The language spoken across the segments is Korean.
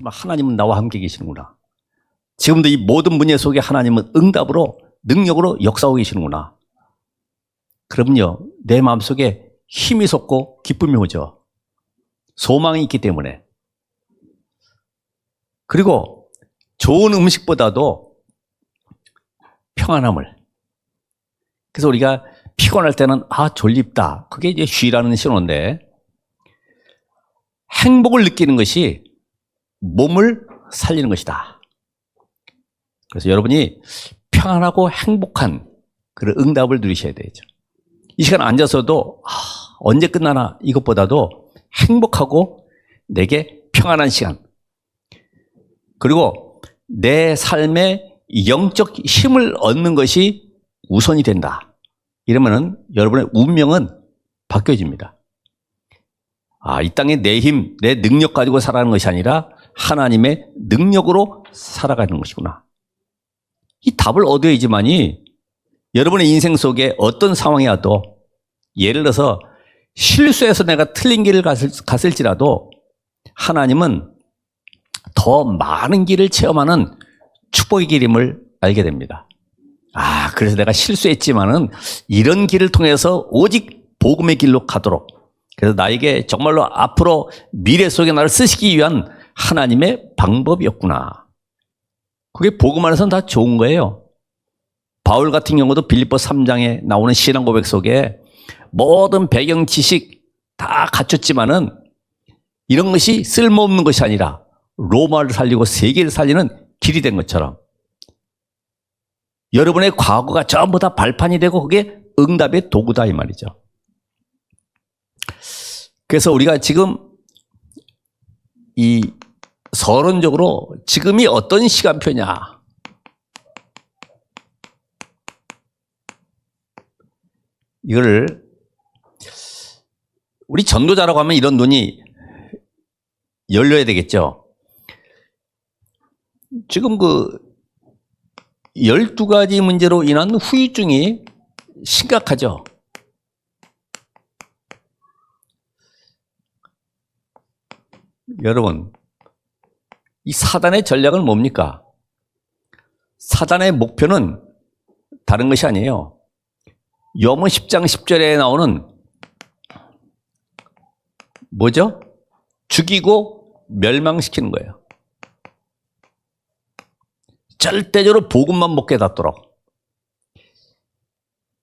정말 하나님은 나와 함께 계시는구나. 지금도 이 모든 문제 속에 하나님은 응답으로 능력으로 역사하고 계시는구나. 그럼요, 내 마음속에 힘이 솟고 기쁨이 오죠. 소망이 있기 때문에. 그리고 좋은 음식보다도 평안함을. 그래서 우리가 피곤할 때는 졸립다. 그게 이제 쉬라는 신호인데, 행복을 느끼는 것이 몸을 살리는 것이다. 그래서 여러분이 평안하고 행복한 그런 응답을 누리셔야 되죠. 이 시간 앉아서도 언제 끝나나 이것보다도 행복하고 내게 평안한 시간, 그리고 내 삶에 영적 힘을 얻는 것이 우선이 된다. 이러면은 여러분의 운명은 바뀌어집니다. 이 땅에 내 힘, 내 능력 가지고 살아가는 것이 아니라 하나님의 능력으로 살아가는 것이구나. 이 답을 얻어야지만이 여러분의 인생 속에 어떤 상황이 와도, 예를 들어서 실수해서 내가 틀린 길을 갔을지라도 하나님은 더 많은 길을 체험하는 축복의 길임을 알게 됩니다. 그래서 내가 실수했지만은 이런 길을 통해서 오직 복음의 길로 가도록, 그래서 나에게 정말로 앞으로 미래 속에 나를 쓰시기 위한 하나님의 방법이었구나. 그게 복음 안에서는 다 좋은 거예요. 바울 같은 경우도 빌립보 3장에 나오는 신앙 고백 속에 모든 배경 지식 다 갖췄지만은 이런 것이 쓸모없는 것이 아니라 로마를 살리고 세계를 살리는 길이 된 것처럼 여러분의 과거가 전부 다 발판이 되고 그게 응답의 도구다 이 말이죠. 그래서 우리가 지금 이 서론적으로 지금이 어떤 시간표냐, 이거를 우리 전도자라고 하면 이런 눈이 열려야 되겠죠. 지금 그 12가지 문제로 인한 후유증이 심각하죠. 여러분, 이 사단의 전략은 뭡니까? 사단의 목표는 다른 것이 아니에요. 요한복음 10장 10절에 나오는 뭐죠? 죽이고 멸망시키는 거예요. 절대적으로 복음만 못 깨닫도록.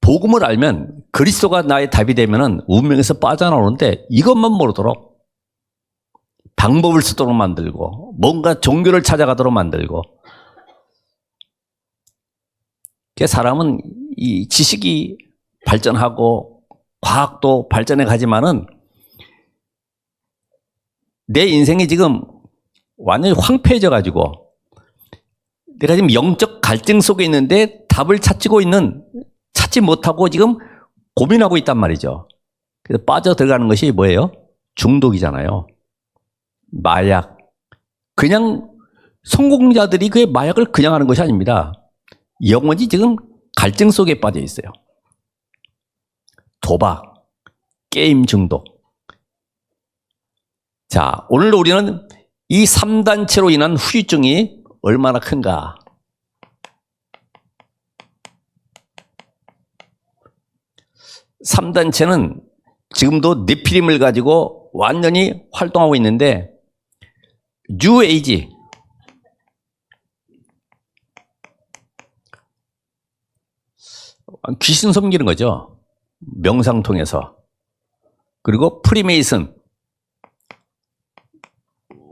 복음을 알면 그리스도가 나의 답이 되면은 운명에서 빠져나오는데 이것만 모르도록 방법을 쓰도록 만들고 뭔가 종교를 찾아가도록 만들고. 사람은 이 지식이 발전하고 과학도 발전해 가지만은 내 인생이 지금 완전히 황폐해져 가지고 내가 지금 영적 갈등 속에 있는데 답을 찾지 못하고 지금 고민하고 있단 말이죠. 그래서 빠져들어가는 것이 뭐예요? 중독이잖아요. 마약. 그냥 성공자들이 그 마약을 그냥 하는 것이 아닙니다. 영원히 지금 갈등 속에 빠져 있어요. 도박, 게임 중독. 자, 오늘 우리는 이 3단체로 인한 후유증이 얼마나 큰가. (3단체는) 지금도 네피림을 가지고 완전히 활동하고 있는데, 뉴에이지, 귀신 섬기는 거죠. 명상 통해서. 그리고 프리메이슨,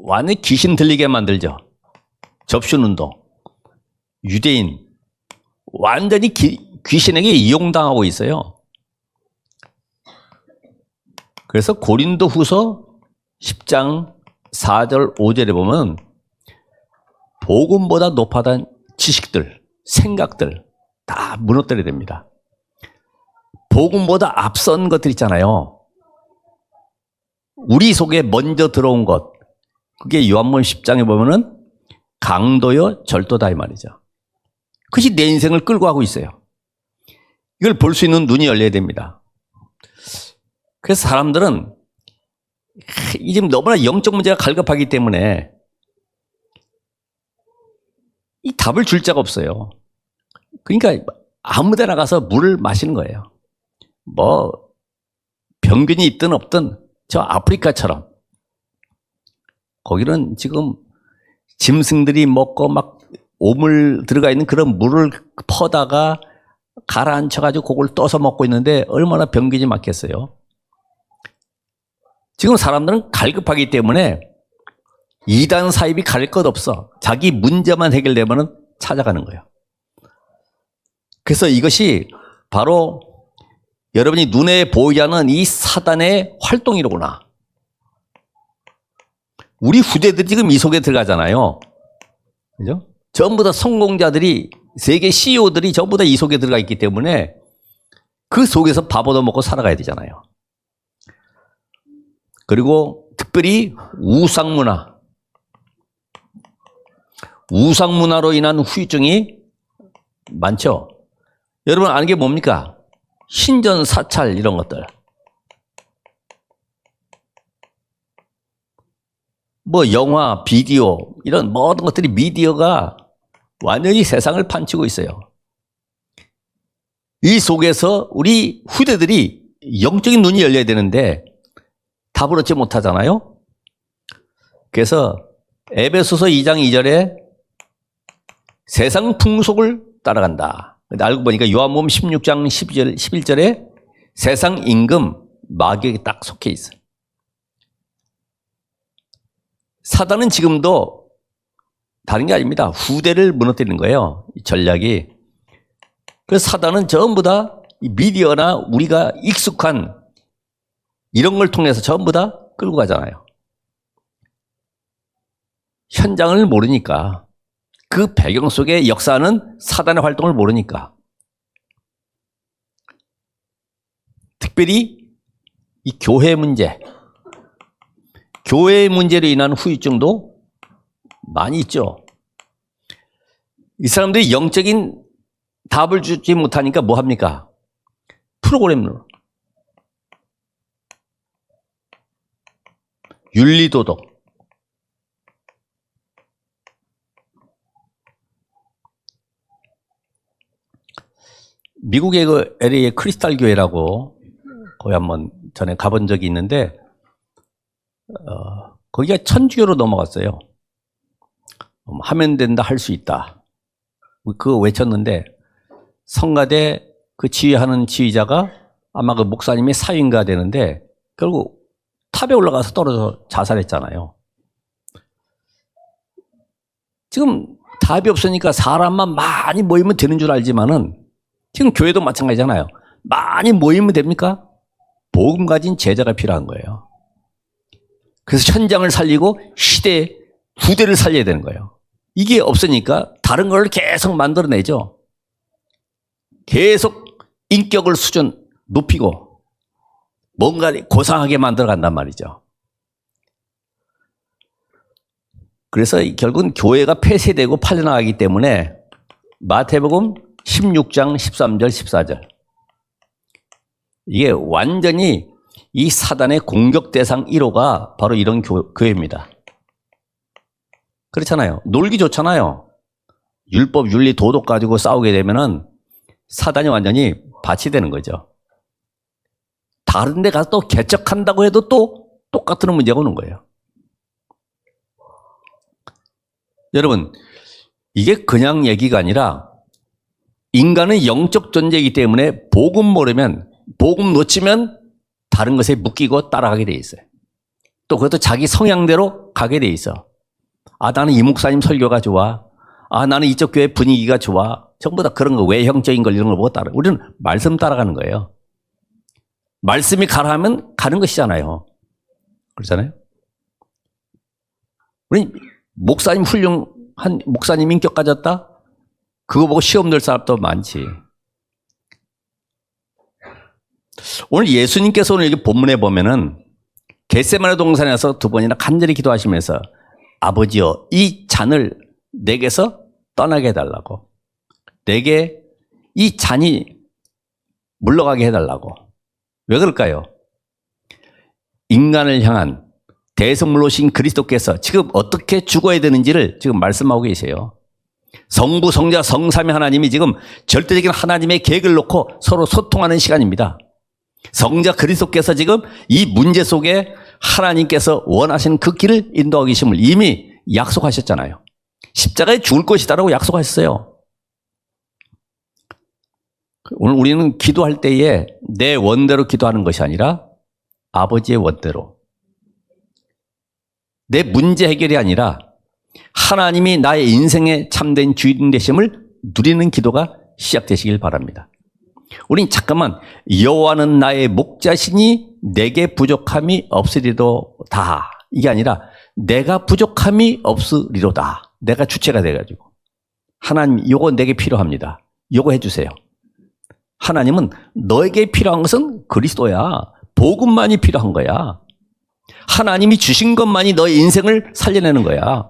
완전히 귀신 들리게 만들죠. 접순운동, 유대인, 완전히 귀신에게 이용당하고 있어요. 그래서 고린도 후서 10장 4절 5절에 보면 복음보다 높아단 지식들, 생각들 다 무너뜨려야 됩니다. 복음보다 앞선 것들 있잖아요. 우리 속에 먼저 들어온 것, 그게 요한복음 10장에 보면은 강도요 절도다 이 말이죠. 그것이 내 인생을 끌고 가고 있어요. 이걸 볼 수 있는 눈이 열려야 됩니다. 그래서 사람들은 지금 너무나 영적 문제가 갈급하기 때문에 이 답을 줄 자가 없어요. 그러니까 아무 데나 가서 물을 마시는 거예요. 뭐 병균이 있든 없든 저 아프리카처럼 거기는 지금 짐승들이 먹고 막 오물 들어가 있는 그런 물을 퍼다가 가라앉혀가지고 그걸 떠서 먹고 있는데 얼마나 병균이 많겠어요. 지금 사람들은 갈급하기 때문에 이단 사입이 가릴 것 없어. 자기 문제만 해결되면 찾아가는 거예요. 그래서 이것이 바로 여러분이 눈에 보이지 않는 이 사단의 활동이로구나. 우리 후대들이 지금 이 속에 들어가잖아요. 그죠? 전부 다 성공자들이, 세계 CEO들이 전부 다 이 속에 들어가 있기 때문에 그 속에서 밥 얻어먹고 살아가야 되잖아요. 그리고 특별히 우상문화. 우상문화로 인한 후유증이 많죠. 여러분 아는 게 뭡니까? 신전 사찰 이런 것들. 뭐 영화, 비디오 이런 모든 것들이 미디어가 완전히 세상을 판치고 있어요. 이 속에서 우리 후대들이 영적인 눈이 열려야 되는데 답을 얻지 못하잖아요. 그래서 에베소서 2장 2절에 세상 풍속을 따라간다. 근데 알고 보니까 요한복음 16장 11절에 세상 임금 마귀에게 딱 속해 있어요. 사단은 지금도 다른 게 아닙니다. 후대를 무너뜨리는 거예요. 이 전략이. 그래서 사단은 전부 다 미디어나 우리가 익숙한 이런 걸 통해서 전부 다 끌고 가잖아요. 현장을 모르니까, 그 배경 속에 역사하는 사단의 활동을 모르니까. 특별히 이 교회 문제, 교회의 문제로 인한 후유증도 많이 있죠. 이 사람들이 영적인 답을 주지 못하니까 뭐 합니까? 프로그램으로. 윤리도덕. 미국의 그 LA의 크리스탈 교회라고 거기 한번 전에 가본 적이 있는데 거기가 천주교로 넘어갔어요. 하면 된다, 할 수 있다. 그거 외쳤는데 성가대 그 지휘하는 지휘자가 아마 그 목사님이 사위인가 되는데 결국 탑에 올라가서 떨어져 자살했잖아요. 지금 답이 없으니까 사람만 많이 모이면 되는 줄 알지만은 지금 교회도 마찬가지잖아요. 많이 모이면 됩니까? 복음 가진 제자가 필요한 거예요. 그래서 현장을 살리고 시대, 후대를 살려야 되는 거예요. 이게 없으니까 다른 걸 계속 만들어내죠. 계속 인격을 수준 높이고 뭔가 고상하게 만들어 간단 말이죠. 그래서 결국은 교회가 폐쇄되고 팔려나가기 때문에 마태복음 16장 13절 14절 이게 완전히 이 사단의 공격 대상 1호가 바로 이런 교회입니다. 그렇잖아요. 놀기 좋잖아요. 율법, 윤리, 도덕 가지고 싸우게 되면은 사단이 완전히 밭이 되는 거죠. 다른 데 가서 또 개척한다고 해도 또 똑같은 문제가 오는 거예요. 여러분, 이게 그냥 얘기가 아니라 인간은 영적 존재이기 때문에 복음 모르면, 복음 놓치면 다른 것에 묶이고 따라가게 돼 있어요. 또 그것도 자기 성향대로 가게 돼 있어. 아, 나는 이 목사님 설교가 좋아. 아, 나는 이쪽 교회 분위기가 좋아. 전부 다 그런 거, 외형적인 걸 이런 걸 보고 따라. 우리는 말씀 따라가는 거예요. 말씀이 가라 하면 가는 것이잖아요. 그렇잖아요? 우리 목사님 훌륭한 목사님 인격 가졌다? 그거 보고 시험 낼 사람도 많지. 오늘 예수님께서 오늘 여기 본문에 보면은 겟세마네 동산에서 두 번이나 간절히 기도하시면서 아버지여 이 잔을 내게서 떠나게 해달라고, 내게 이 잔이 물러가게 해달라고. 왜 그럴까요? 인간을 향한 대성물로신 그리스도께서 지금 어떻게 죽어야 되는지를 지금 말씀하고 계세요. 성부, 성자, 성삼위 하나님이 지금 절대적인 하나님의 계획을 놓고 서로 소통하는 시간입니다. 성자 그리스도께서 지금 이 문제 속에 하나님께서 원하시는 그 길을 인도하고 계심을 이미 약속하셨잖아요. 십자가에 죽을 것이다라고 약속하셨어요. 오늘 우리는 기도할 때에 내 원대로 기도하는 것이 아니라 아버지의 원대로, 내 문제 해결이 아니라 하나님이 나의 인생의 참된 주인 되심을 누리는 기도가 시작되시길 바랍니다. 우린 잠깐만 여호와는 나의 목자시니 내게 부족함이 없으리로다, 이게 아니라 내가 부족함이 없으리로다. 내가 주체가 돼가지고 하나님 요거 내게 필요합니다. 요거 해주세요. 하나님은 너에게 필요한 것은 그리스도야. 복음만이 필요한 거야. 하나님이 주신 것만이 너의 인생을 살려내는 거야.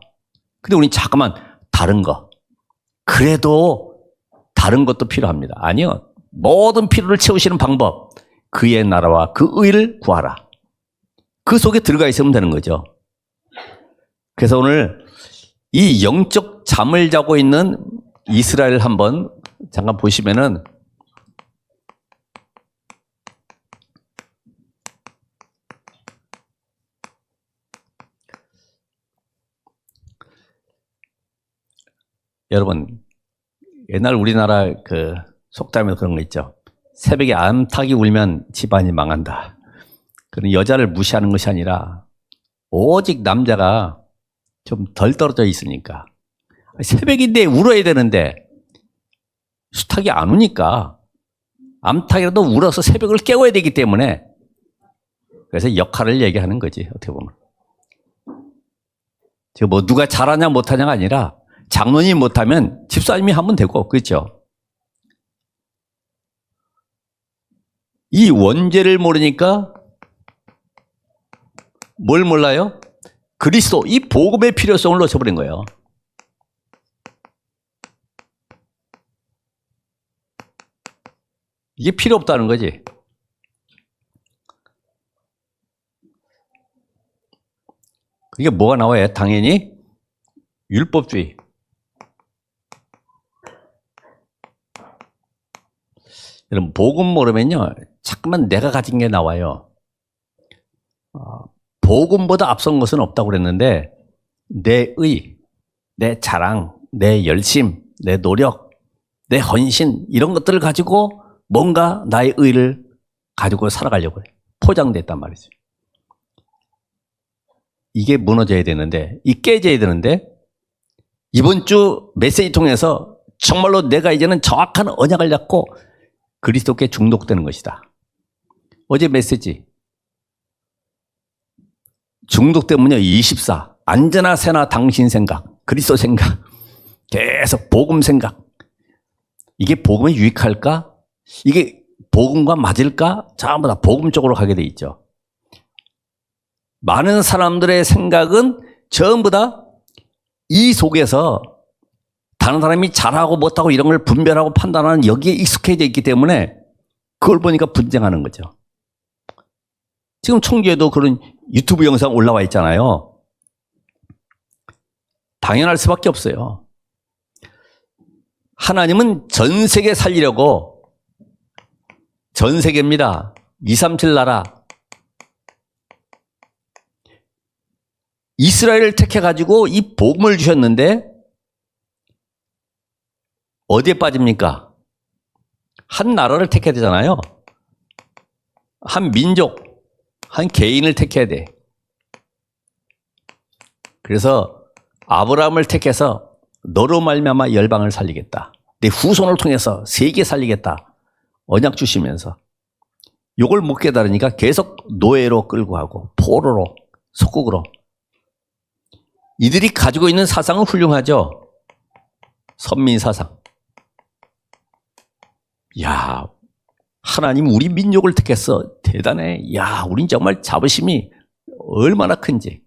근데 우린 잠깐만 다른 거, 그래도 다른 것도 필요합니다. 아니요. 모든 필요를 채우시는 방법, 그의 나라와 그 의를 구하라. 그 속에 들어가 있으면 되는 거죠. 그래서 오늘 이 영적 잠을 자고 있는 이스라엘 한번 잠깐 보시면은 여러분, 옛날 우리나라 그 속담에 그런 거 있죠. 새벽에 암탉이 울면 집안이 망한다. 그런 여자를 무시하는 것이 아니라 오직 남자가 좀 덜 떨어져 있으니까. 새벽인데 울어야 되는데 수탉이 안 우니까 암탉이라도 울어서 새벽을 깨워야 되기 때문에, 그래서 역할을 얘기하는 거지, 어떻게 보면. 지금 뭐 누가 잘하냐 못하냐가 아니라 장로님이 못하면 집사님이 하면 되고, 그렇죠? 이 원죄를 모르니까 뭘 몰라요? 그리스도, 이 복음의 필요성을 놓쳐버린 거예요. 이게 필요 없다는 거지. 이게 뭐가 나와요? 당연히 율법주의. 여러분, 복음 모르면요, 자꾸만 내가 가진 게 나와요. 복음보다 앞선 것은 없다고 그랬는데, 내 의, 내 자랑, 내 열심, 내 노력, 내 헌신, 이런 것들을 가지고 뭔가 나의 의를 가지고 살아가려고 해요. 포장됐단 말이죠. 이게 무너져야 되는데, 이 깨져야 되는데, 이번 주 메시지 통해서 정말로 내가 이제는 정확한 언약을 잡고 그리스도께 중독되는 것이다. 어제 메시지 중독되면요, 24 안제나 세나 당신 생각, 그리스도 생각, 계속 복음 생각. 이게 복음에 유익할까? 이게 복음과 맞을까? 전부 다 복음 쪽으로 가게 돼 있죠. 많은 사람들의 생각은 전부 다 이 속에서 다른 사람이 잘하고 못하고 이런 걸 분별하고 판단하는 여기에 익숙해져 있기 때문에 그걸 보니까 분쟁하는 거죠. 지금 청주에도 그런 유튜브 영상 올라와 있잖아요. 당연할 수밖에 없어요. 하나님은 전 세계 살리려고, 전 세계입니다. 237 나라. 이스라엘을 택해가지고 이 복음을 주셨는데 어디에 빠집니까? 한 나라를 택해야 되잖아요. 한 민족, 한 개인을 택해야 돼. 그래서 아브라함을 택해서 너로 말미암아 열방을 살리겠다. 내 후손을 통해서 세계 살리겠다. 언약 주시면서 이걸 못 깨달으니까 계속 노예로 끌고 가고 포로로, 속국으로. 이들이 가지고 있는 사상은 훌륭하죠. 선민 사상. 야, 하나님 우리 민족을 택했어. 대단해. 야, 우린 정말 자부심이 얼마나 큰지.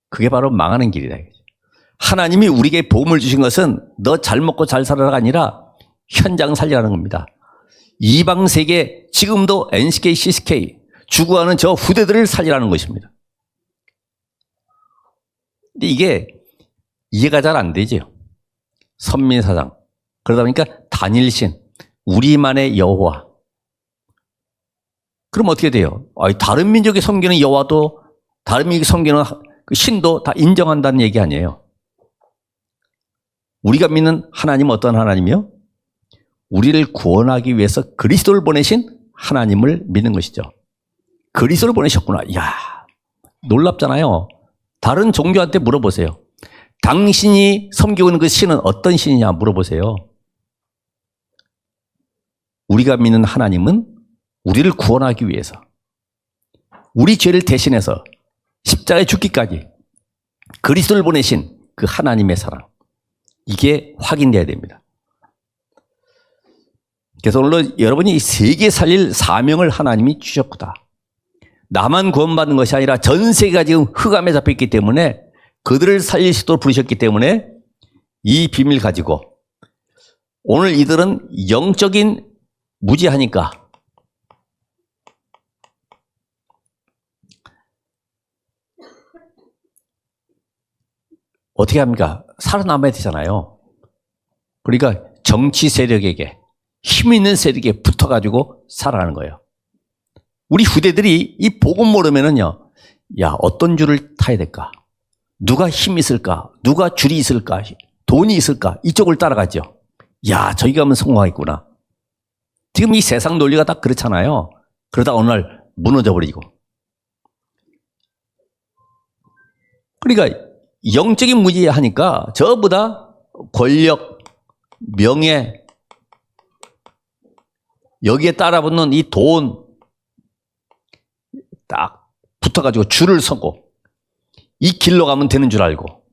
그게 바로 망하는 길이다. 하나님이 우리에게 복음을 주신 것은 너 잘 먹고 잘 살아라가 아니라 현장 살리라는 겁니다. 이방 세계, 지금도 NCK, CCK 주구하는 저 후대들을 살리라는 것입니다. 근데 이게 이해가 잘 안 되죠. 선민사상. 그러다 보니까 단일신, 우리만의 여호와. 그럼 어떻게 돼요? 다른 민족이 섬기는 여호와도 다른 민족이 섬기는 그 신도 다 인정한다는 얘기 아니에요. 우리가 믿는 하나님은 어떤 하나님이요? 우리를 구원하기 위해서 그리스도를 보내신 하나님을 믿는 것이죠. 그리스도를 보내셨구나. 이야, 놀랍잖아요. 다른 종교한테 물어보세요. 당신이 섬기고 있는 그 신은 어떤 신이냐 물어보세요. 우리가 믿는 하나님은 우리를 구원하기 위해서 우리 죄를 대신해서 십자가에 죽기까지 그리스도를 보내신 그 하나님의 사랑. 이게 확인돼야 됩니다. 그래서 오늘 여러분이 세계 살릴 사명을 하나님이 주셨구나. 나만 구원받는 것이 아니라 전 세계가 지금 흑암에 잡혀있기 때문에 그들을 살릴 수 있도록 부르셨기 때문에 이 비밀 가지고 오늘 이들은 영적인 무지하니까 어떻게 합니까? 살아남아야 되잖아요. 그러니까 정치 세력에게 힘 있는 세력에 붙어가지고 살아가는 거예요. 우리 후대들이 이 복음 모르면은요, 야, 어떤 줄을 타야 될까? 누가 힘이 있을까? 누가 줄이 있을까? 돈이 있을까? 이쪽을 따라가죠. 야, 저기 가면 성공하겠구나. 지금 이 세상 논리가 다 그렇잖아요. 그러다 어느 날 무너져 버리고. 그러니까 영적인 무지하니까 저보다 권력, 명예, 여기에 따라붙는 이 돈 딱 붙어가지고 줄을 서고 이 길로 가면 되는 줄 알고.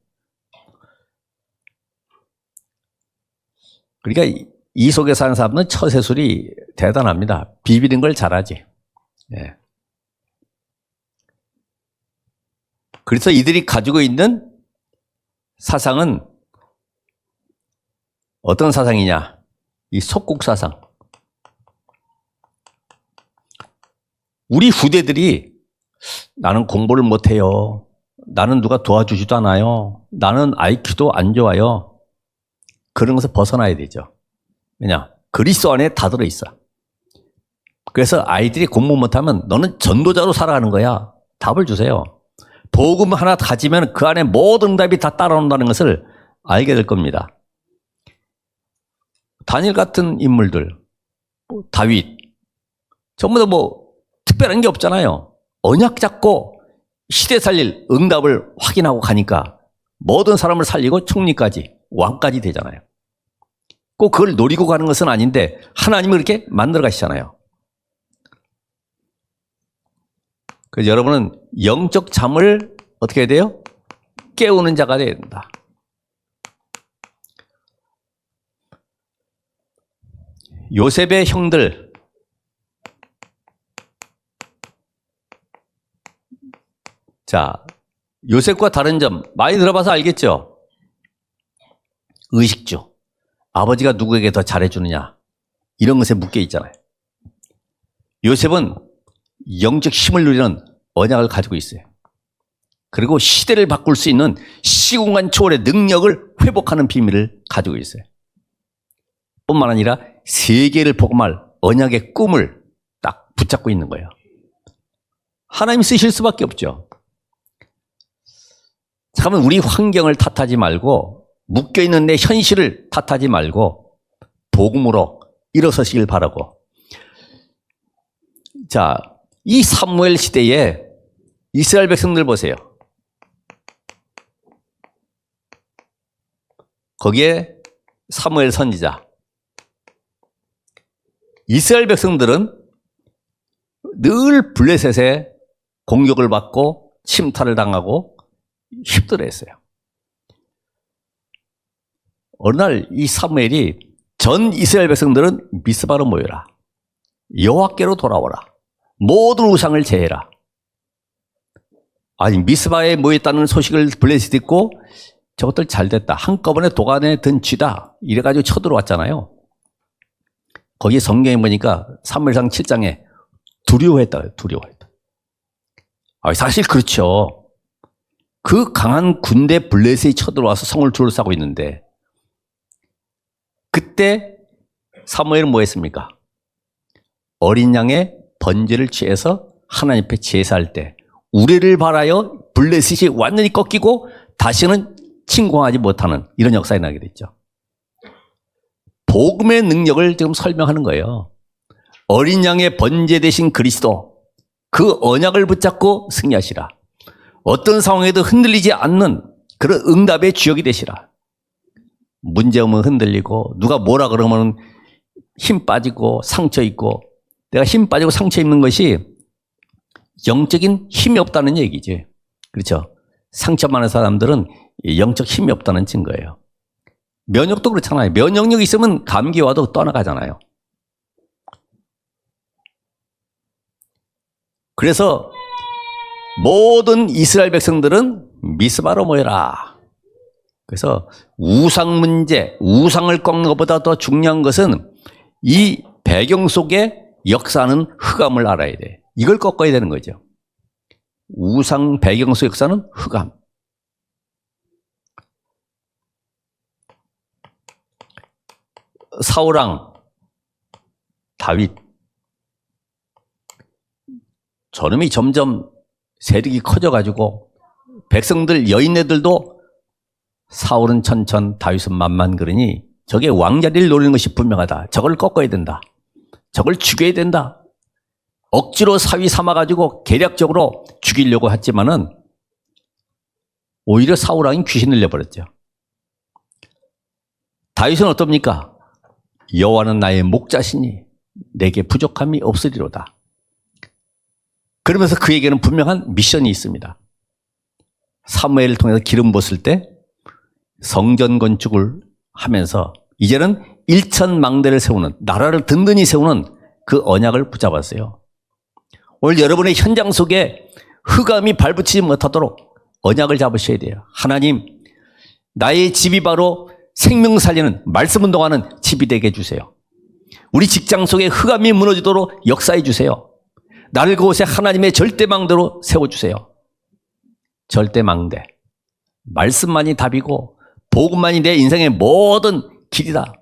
그러니까 이 속에 사는 사람은 처세술이 대단합니다. 비비는 걸 잘하지. 예. 그래서 이들이 가지고 있는 사상은 어떤 사상이냐? 이 속국 사상. 우리 후대들이 나는 공부를 못해요. 나는 누가 도와주지도 않아요. 나는 IQ도 안 좋아요. 그런 것을 벗어나야 되죠. 왜냐? 그리스도 안에 다 들어있어. 그래서 아이들이 공부 못하면 너는 전도자로 살아가는 거야. 답을 주세요. 복음 하나 가지면 그 안에 모든 답이 다 따라온다는 것을 알게 될 겁니다. 다니엘 같은 인물들, 다윗, 전부 다 특별한 게 없잖아요. 언약 잡고 시대 살릴 응답을 확인하고 가니까 모든 사람을 살리고 총리까지, 왕까지 되잖아요. 꼭 그걸 노리고 가는 것은 아닌데 하나님을 이렇게 만들어 가시잖아요. 그래서 여러분은 영적 잠을 어떻게 해야 돼요? 깨우는 자가 돼야 된다. 요셉의 형들, 자, 요셉과 다른 점 많이 들어봐서 알겠죠? 의식주. 아버지가 누구에게 더 잘해주느냐, 이런 것에 묶여 있잖아요. 요셉은 영적 힘을 누리는 언약을 가지고 있어요. 그리고 시대를 바꿀 수 있는 시공간 초월의 능력을 회복하는 비밀을 가지고 있어요. 뿐만 아니라 세계를 복음할 언약의 꿈을 딱 붙잡고 있는 거예요. 하나님이 쓰실 수밖에 없죠. 잠깐만 우리 환경을 탓하지 말고 묶여있는 내 현실을 탓하지 말고 복음으로 일어서시길 바라고. 자, 이 사무엘 시대에 이스라엘 백성들 보세요. 거기에 사무엘 선지자. 이스라엘 백성들은 늘 블레셋에 공격을 받고 침탈을 당하고 힘들어했어요. 어느 날 이 사무엘이 전 이스라엘 백성들은 미스바로 모여라. 여호와께로 돌아오라. 모든 우상을 제해라. 아니 미스바에 모였다는 소식을 블레셋이 듣고 저것들 잘됐다. 한꺼번에 도간에 든 쥐다. 이래가지고 쳐들어왔잖아요. 거기에 성경에 보니까 사무엘상 7장에 두려워했다. 두려워했다. 사실 그렇죠. 그 강한 군대 블레셋이 쳐들어와서 성을 둘러싸고 있는데 그때 사무엘은 뭐 했습니까? 어린 양의 번제를 취해서 하나님 앞에 제사할 때 우레를 발하여 블레셋이 완전히 꺾이고 다시는 침공하지 못하는 이런 역사가 나게 됐죠. 복음의 능력을 지금 설명하는 거예요. 어린 양의 번제 되신 그리스도, 그 언약을 붙잡고 승리하시라. 어떤 상황에도 흔들리지 않는 그런 응답의 주역이 되시라. 문제 오면 흔들리고 누가 뭐라 그러면 힘 빠지고 상처 있고, 내가 힘 빠지고 상처 입는 것이 영적인 힘이 없다는 얘기지. 그렇죠? 상처 많은 사람들은 영적 힘이 없다는 증거예요. 면역도 그렇잖아요. 면역력이 있으면 감기 와도 떠나가잖아요. 그래서 모든 이스라엘 백성들은 미스바로 모여라. 그래서 우상 문제, 우상을 꺾는 것보다 더 중요한 것은 이 배경 속에 역사하는 흑암을 알아야 돼. 이걸 꺾어야 되는 거죠. 우상 배경 속 역사는 흑암. 사울왕 다윗, 저놈이 점점 세력이 커져가지고 백성들 여인네들도 사울은 천천 다윗은 만만 그러니 저게 왕자리를 노리는 것이 분명하다. 저걸 꺾어야 된다. 저걸 죽여야 된다. 억지로 사위 삼아가지고 계략적으로 죽이려고 했지만은 오히려 사울왕이 귀신을 내버렸죠. 다윗은 어떻습니까? 여호와는 나의 목자시니 내게 부족함이 없으리로다. 그러면서 그에게는 분명한 미션이 있습니다. 사무엘을 통해서 기름 부었을 때 성전 건축을 하면서 이제는 일천망대를 세우는, 나라를 든든히 세우는 그 언약을 붙잡았어요. 오늘 여러분의 현장 속에 흑암이 발붙이지 못하도록 언약을 잡으셔야 돼요. 하나님, 나의 집이 바로 생명 살리는, 말씀 운동하는 집이 되게 해주세요. 우리 직장 속에 흑암이 무너지도록 역사해 주세요. 나를 그곳에 하나님의 절대망대로 세워주세요. 절대망대. 말씀만이 답이고 복음만이 내 인생의 모든 길이다.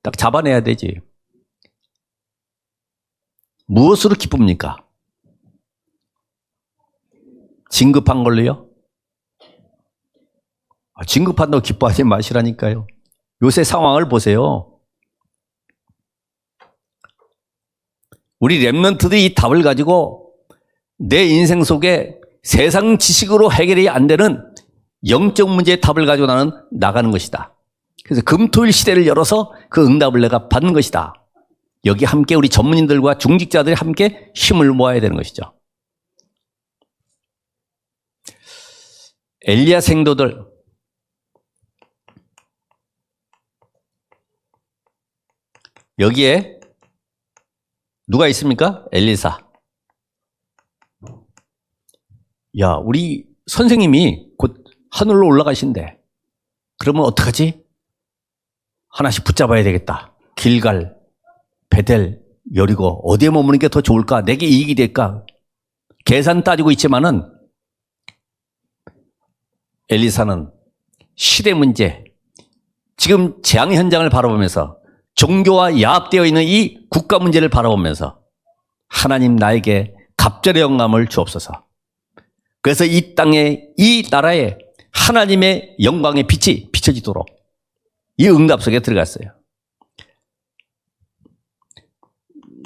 딱 잡아내야 되지. 무엇으로 기쁩니까? 진급한 걸로요? 진급한다고 기뻐하지 마시라니까요. 요새 상황을 보세요. 우리 랩런트들이 이 답을 가지고 내 인생 속에 세상 지식으로 해결이 안 되는 영적 문제의 답을 가지고 나는 나가는 것이다. 그래서 금토일 시대를 열어서 그 응답을 내가 받는 것이다. 여기 함께 우리 전문인들과 중직자들이 함께 힘을 모아야 되는 것이죠. 엘리야 생도들, 여기에 누가 있습니까? 엘리사. 야, 우리 선생님이 곧 하늘로 올라가신대. 그러면 어떡하지? 하나씩 붙잡아야 되겠다. 길갈, 베델, 여리고 어디에 머무는 게 더 좋을까? 내게 이익이 될까? 계산 따지고 있지만은 엘리사는 시대 문제, 지금 재앙 현장을 바라보면서 종교와 야합되어 있는 이 국가 문제를 바라보면서 하나님 나에게 갑절의 영감을 주옵소서. 그래서 이 땅에, 이 나라에 하나님의 영광의 빛이 비춰지도록 이 응답 속에 들어갔어요.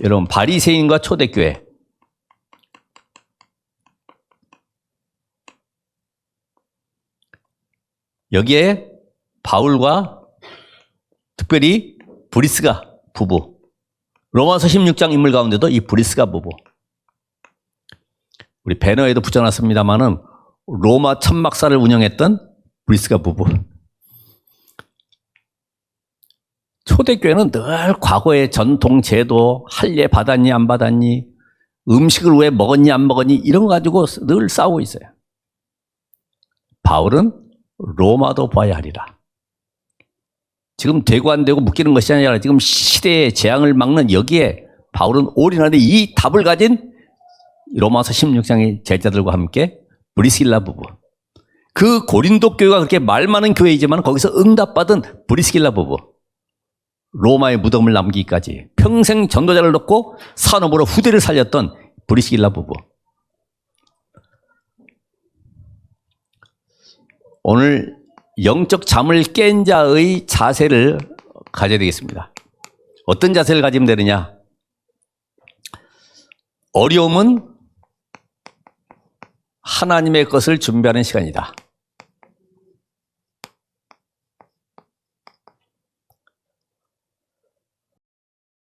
여러분, 바리새인과 초대교회, 여기에 바울과 특별히 브리스가 부부, 로마서 16장 인물 가운데도 이 브리스가 부부, 우리 배너에도 붙여놨습니다마는 로마 천막사를 운영했던 브리스가 부부. 초대교회는 늘 과거의 전통 제도, 할례 받았니 안 받았니, 음식을 왜 먹었니 안 먹었니 이런 거 가지고 늘 싸우고 있어요. 바울은 로마도 봐야 하리라. 지금 되고 안 되고 묶이는 것이 아니라 지금 시대의 재앙을 막는 여기에 바울은 올인하는데 이 답을 가진 로마서 16장의 제자들과 함께 브리스길라 부부, 그 고린도 교회가 그렇게 말 많은 교회이지만 거기서 응답받은 브리스길라 부부, 로마의 무덤을 남기기까지 평생 전도자를 놓고 산업으로 후대를 살렸던 브리스길라 부부. 오늘 영적 잠을 깬 자의 자세를 가져야 되겠습니다. 어떤 자세를 가지면 되느냐? 어려움은 하나님의 것을 준비하는 시간이다.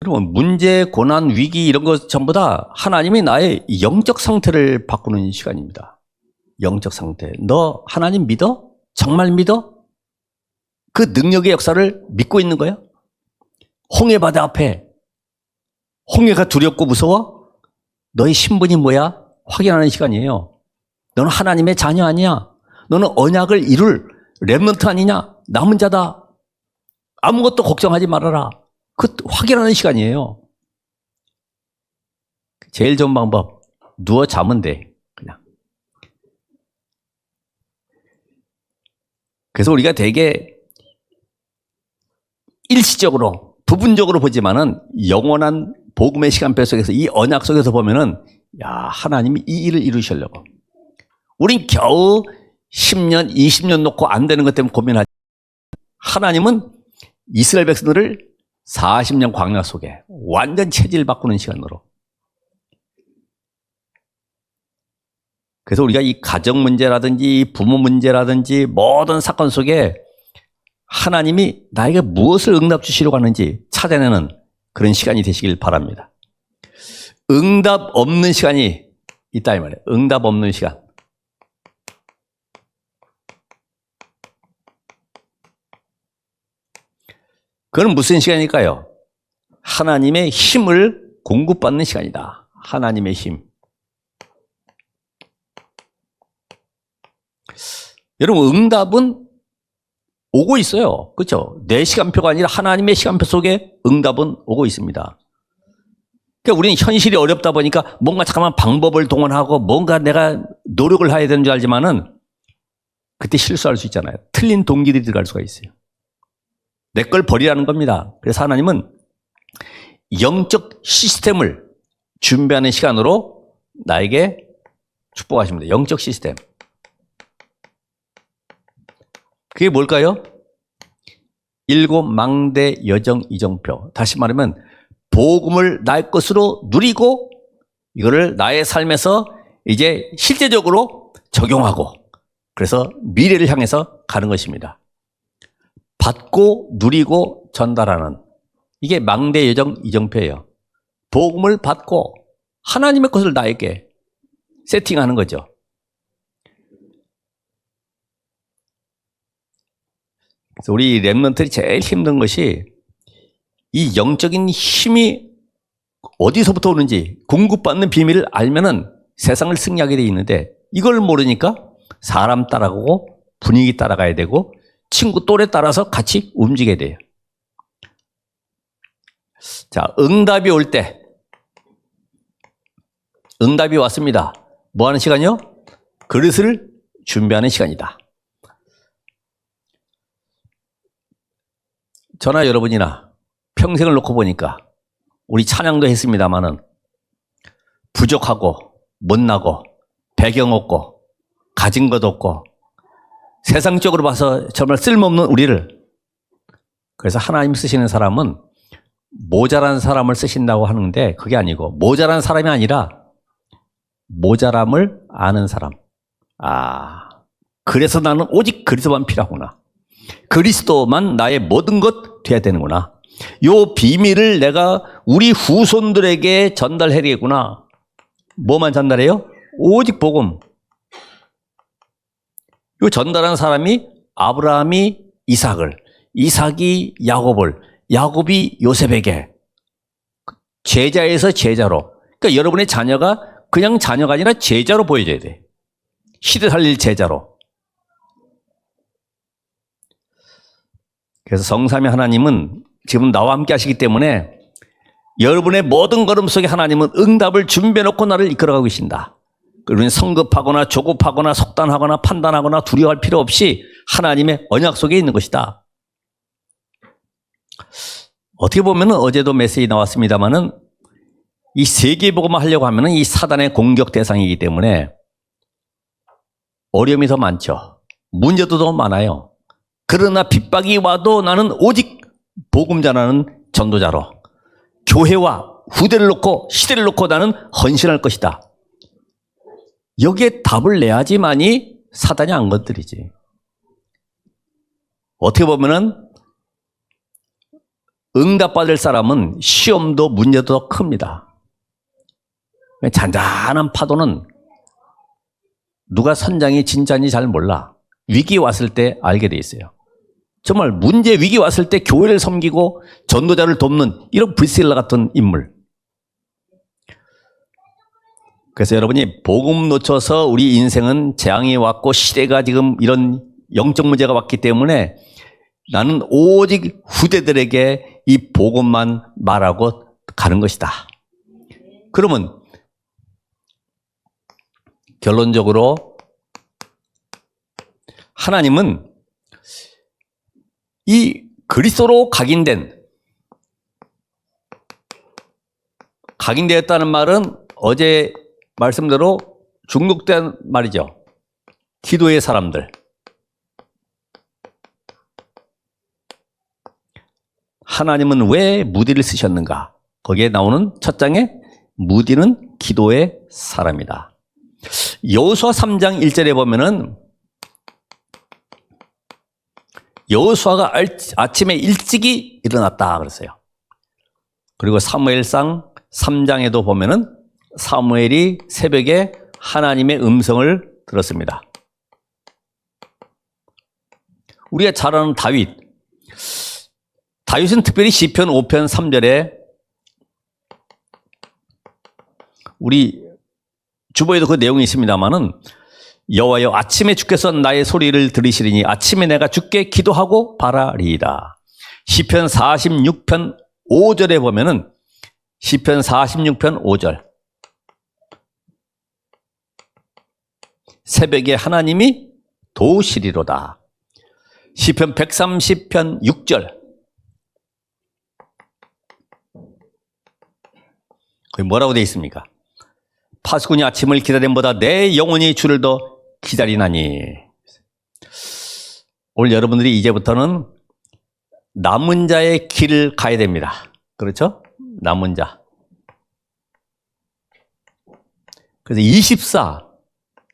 여러분, 문제, 고난, 위기 이런 것 전부 다 하나님이 나의 영적 상태를 바꾸는 시간입니다. 영적 상태. 너 하나님 믿어? 정말 믿어? 그 능력의 역사를 믿고 있는 거야? 홍해바다 앞에 홍해가 두렵고 무서워? 너의 신분이 뭐야? 확인하는 시간이에요. 너는 하나님의 자녀 아니야? 너는 언약을 이룰 렘넌트 아니냐? 남은 자다. 아무것도 걱정하지 말아라. 그 확인하는 시간이에요. 제일 좋은 방법, 누워 자면 돼. 그냥. 그래서 우리가 되게 일시적으로, 부분적으로 보지만은 영원한 복음의 시간표 속에서 이 언약 속에서 보면은 야, 하나님이 이 일을 이루시려고. 우린 겨우 10년, 20년 놓고 안 되는 것 때문에 고민하지. 하나님은 이스라엘 백성들을 40년 광야 속에 완전 체질 바꾸는 시간으로. 그래서 우리가 이 가정 문제라든지 부모 문제라든지 모든 사건 속에 하나님이 나에게 무엇을 응답 주시려고 하는지 찾아내는 그런 시간이 되시길 바랍니다. 응답 없는 시간이 있다 이 말이에요. 응답 없는 시간. 그건 무슨 시간일까요? 하나님의 힘을 공급받는 시간이다. 하나님의 힘. 여러분, 응답은 오고 있어요. 그렇죠? 내 시간표가 아니라 하나님의 시간표 속에 응답은 오고 있습니다. 그러니까 우리는 현실이 어렵다 보니까 뭔가 잠깐만 방법을 동원하고 뭔가 내가 노력을 해야 되는 줄 알지만은 그때 실수할 수 있잖아요. 틀린 동기들이 들어갈 수가 있어요. 내 걸 버리라는 겁니다. 그래서 하나님은 영적 시스템을 준비하는 시간으로 나에게 축복하십니다. 영적 시스템. 그게 뭘까요? 7 망대 여정 이정표. 다시 말하면 복음을 나의 것으로 누리고 이거를 나의 삶에서 이제 실제적으로 적용하고 그래서 미래를 향해서 가는 것입니다. 받고 누리고 전달하는 이게 망대 여정 이정표예요. 복음을 받고 하나님의 것을 나에게 세팅하는 거죠. 그래서 우리 렘넌트들이 제일 힘든 것이 이 영적인 힘이 어디서부터 오는지 공급받는 비밀을 알면은 세상을 승리하게 돼 있는데 이걸 모르니까 사람 따라가고 분위기 따라가야 되고 친구 또래 따라서 같이 움직여야 돼요. 자, 응답이 올 때, 응답이 왔습니다. 뭐 하는 시간이요? 그릇을 준비하는 시간이다. 저나 여러분이나 평생을 놓고 보니까 우리 찬양도 했습니다마는 부족하고 못나고 배경 없고 가진 것 없고 세상적으로 봐서 정말 쓸모없는 우리를 그래서 하나님 쓰시는 사람은 모자란 사람을 쓰신다고 하는데 그게 아니고 모자란 사람이 아니라 모자람을 아는 사람. 아, 그래서 나는 오직 그리스도만 필요하구나. 그리스도만 나의 모든 것 돼야 되는구나. 요 비밀을 내가 우리 후손들에게 전달해야 되겠구나. 뭐만 전달해요? 오직 복음. 요 전달한 사람이 아브라함이 이삭을, 이삭이 야곱을, 야곱이 요셉에게 제자에서 제자로. 그러니까 여러분의 자녀가 그냥 자녀가 아니라 제자로 보여져야 돼. 시대 살릴 제자로. 그래서 성삼위 하나님은 지금 나와 함께 하시기 때문에 여러분의 모든 걸음 속에 하나님은 응답을 준비해 놓고 나를 이끌어가고 계신다. 우리는 성급하거나 조급하거나 속단하거나 판단하거나 두려워할 필요 없이 하나님의 언약 속에 있는 것이다. 어떻게 보면 어제도 메시지 나왔습니다만은 이 세계복음을 하려고 하면 이 사단의 공격 대상이기 때문에 어려움이 더 많죠. 문제도 더 많아요. 그러나 핍박이 와도 나는 오직 복음 전하는 전도자로 교회와 후대를 놓고 시대를 놓고 나는 헌신할 것이다. 여기에 답을 내야지만이 사단이 안 건드리지. 어떻게 보면은 응답받을 사람은 시험도 문제도 더 큽니다. 잔잔한 파도는 누가 선장이 진짜인지 잘 몰라. 위기 왔을 때 알게 돼 있어요. 정말 문제 위기 왔을 때 교회를 섬기고 전도자를 돕는 이런 브리스길라 같은 인물. 그래서 여러분이 복음 놓쳐서 우리 인생은 재앙이 왔고 시대가 지금 이런 영적 문제가 왔기 때문에 나는 오직 후대들에게 이 복음만 말하고 가는 것이다. 그러면 결론적으로 하나님은 이 그리스도로 각인되었다는 말은 어제 말씀대로 중독된 말이죠. 기도의 사람들. 하나님은 왜 무디를 쓰셨는가? 거기에 나오는 첫 장에 무디는 기도의 사람이다. 여호수아 3장 1절에 보면은 여호수아가 아침에 일찍이 일어났다 그랬어요. 그리고 사무엘상 3장에도 보면은 사무엘이 새벽에 하나님의 음성을 들었습니다. 우리가 잘 아는 다윗은 특별히 시편 5편 3절에 우리 주보에도 그 내용이 있습니다만은 여호와여 아침에 주께서 나의 소리를 들으시리니 아침에 내가 주께 기도하고 바라리이다. 시편 46편 5절에 보면은 시편 46편 5절 새벽에 하나님이 도우시리로다. 시편 130편 6절 거기 뭐라고 되어 있습니까? 파수꾼이 아침을 기다림보다 내 영혼이 주를 더 기다리나니. 오늘 여러분들이 이제부터는 남은 자의 길을 가야 됩니다. 그렇죠? 남은 자. 그래서 24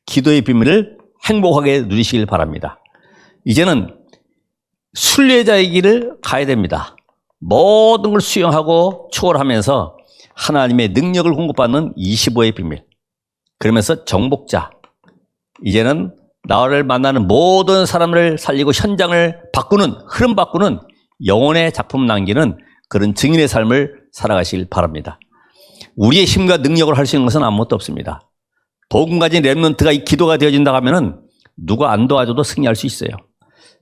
기도의 비밀을 행복하게 누리시길 바랍니다. 이제는 순례자의 길을 가야 됩니다. 모든 걸 수용하고 초월하면서 하나님의 능력을 공급받는 25의 비밀. 그러면서 정복자. 이제는 나를 만나는 모든 사람을 살리고 현장을 바꾸는, 흐름 바꾸는 영혼의 작품 남기는 그런 증인의 삶을 살아가시길 바랍니다. 우리의 힘과 능력으로 할 수 있는 것은 아무것도 없습니다. 복음 가진 렘넌트가 이 기도가 되어진다고 하면은 누가 안 도와줘도 승리할 수 있어요.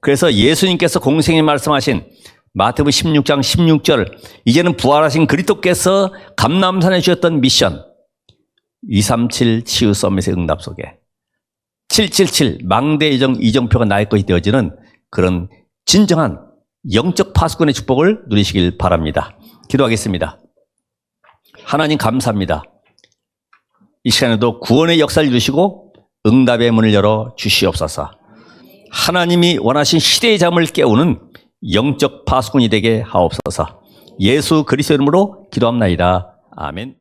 그래서 예수님께서 공생에 말씀하신 마태복음 16장 16절 이제는 부활하신 그리스도께서 감람산에 주셨던 미션 237 치유 서밋의 응답 속에 777 망대 이정표가 나의 것이 되어지는 그런 진정한 영적 파수꾼의 축복을 누리시길 바랍니다. 기도하겠습니다. 하나님 감사합니다. 이 시간에도 구원의 역사를 이루시고 응답의 문을 열어 주시옵소서. 하나님이 원하신 시대의 잠을 깨우는 영적 파수꾼이 되게 하옵소서. 예수 그리스도 이름으로 기도합나이다. 아멘.